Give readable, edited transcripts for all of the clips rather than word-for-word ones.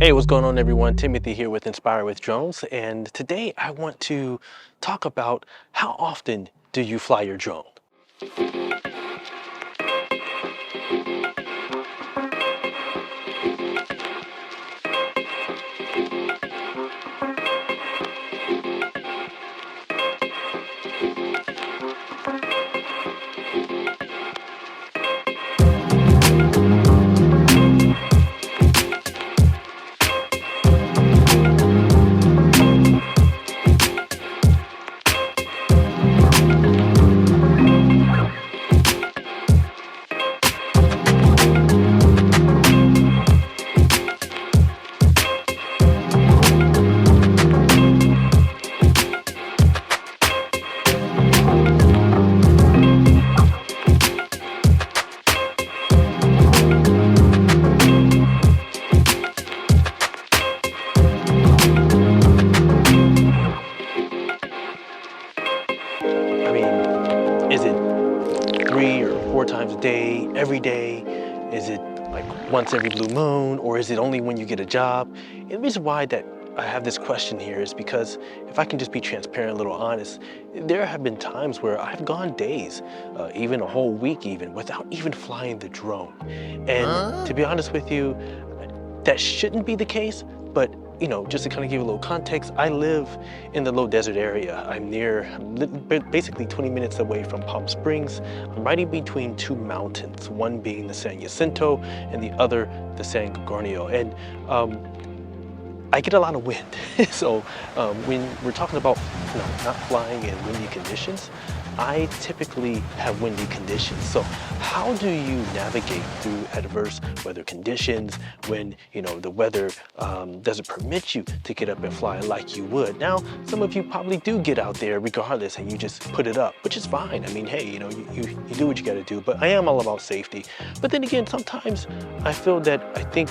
Hey, what's going on everyone? Timothy here with Inspire with Drones, and today I want to talk about how often do you fly your drone? I mean, is it 3 or 4 times a day, every day? Is it like once every blue moon, or is it only when you get a job? And the reason why that I have this question here is because if I can just be transparent, a little honest, there have been times where I've gone days, even a whole week even, without even flying the drone. And to be honest with you, that shouldn't be the case, but just to kind of give you a little context, I live in the low desert area. I'm basically 20 minutes away from Palm Springs. I'm right in between two mountains, one being the San Jacinto and the other the San Gorgonio. And I get a lot of wind. So when we're talking about not flying in windy conditions, I typically have windy conditions. So how do you navigate through adverse weather conditions when the weather doesn't permit you to get up and fly like you would? Now, some of you probably do get out there regardless and you just put it up, which is fine. I mean, hey, you do what you got to do, but I am all about safety. But then again, sometimes I feel that I think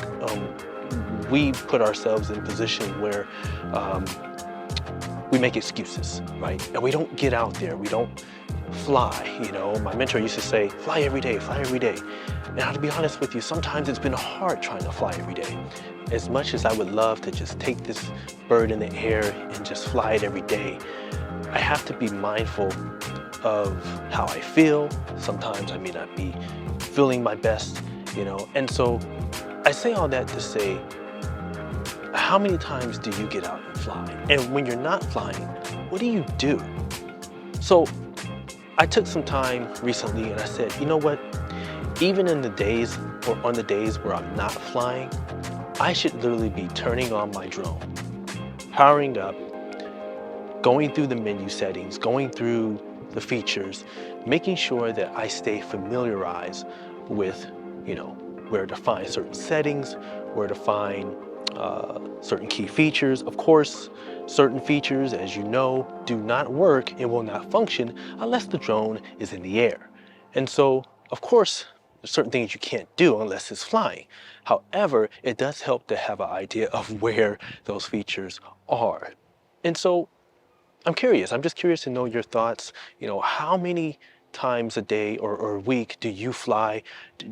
we put ourselves in a position where we make excuses, right? And we don't get out there, we don't fly. My mentor used to say, fly every day, fly every day. And to be honest with you, sometimes it's been hard trying to fly every day. As much as I would love to just take this bird in the air and just fly it every day, I have to be mindful of how I feel. Sometimes I may not be feeling my best, and so I say all that to say, how many times do you get out and fly? And when you're not flying, what do you do? So I took some time recently and I said, you know what? Even in the days or on the days where I'm not flying, I should literally be turning on my drone, powering up, going through the menu settings, going through the features, making sure that I stay familiarized with, where to find certain settings, where to find certain key features. Of course, certain features, as you know, do not work and will not function unless the drone is in the air. And so, of course, there's certain things you can't do unless it's flying. However, it does help to have an idea of where those features are. And so I'm just curious to know your thoughts. How many times a day or a week do you fly?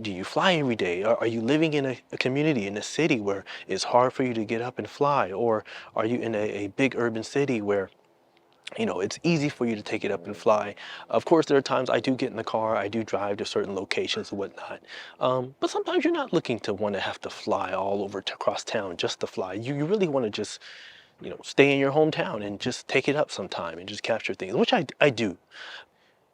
Do you fly every day? Are you living in a community, in a city where it's hard for you to get up and fly? Or are you in a big urban city where it's easy for you to take it up and fly? Of course, there are times I do get in the car, I do drive to certain locations and whatnot. But sometimes you're not looking to have to fly all over across town just to fly. You really want to just stay in your hometown and just take it up sometime and just capture things, which I do.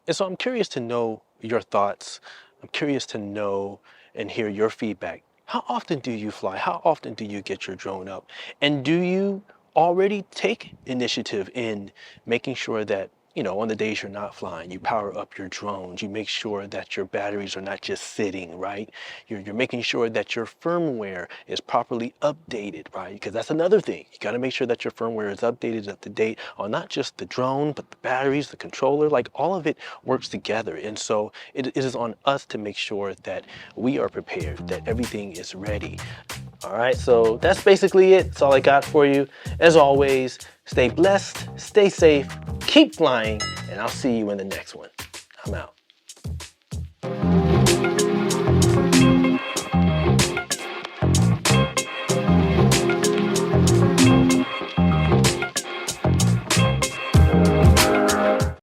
And so I'm curious to know your thoughts. I'm curious to know and hear your feedback. How often do you fly? How often do you get your drone up? And do you already take initiative in making sure that, on the days you're not flying, you power up your drones, you make sure that your batteries are not just sitting, right? You're making sure that your firmware is properly updated, right? Because that's another thing. You got to make sure that your firmware is updated, up to date on not just the drone, but the batteries, the controller, like all of it works together. And so it is on us to make sure that we are prepared, that everything is ready. All right, so that's basically it. That's all I got for you. As always, stay blessed, stay safe, keep flying, and I'll see you in the next one. I'm out.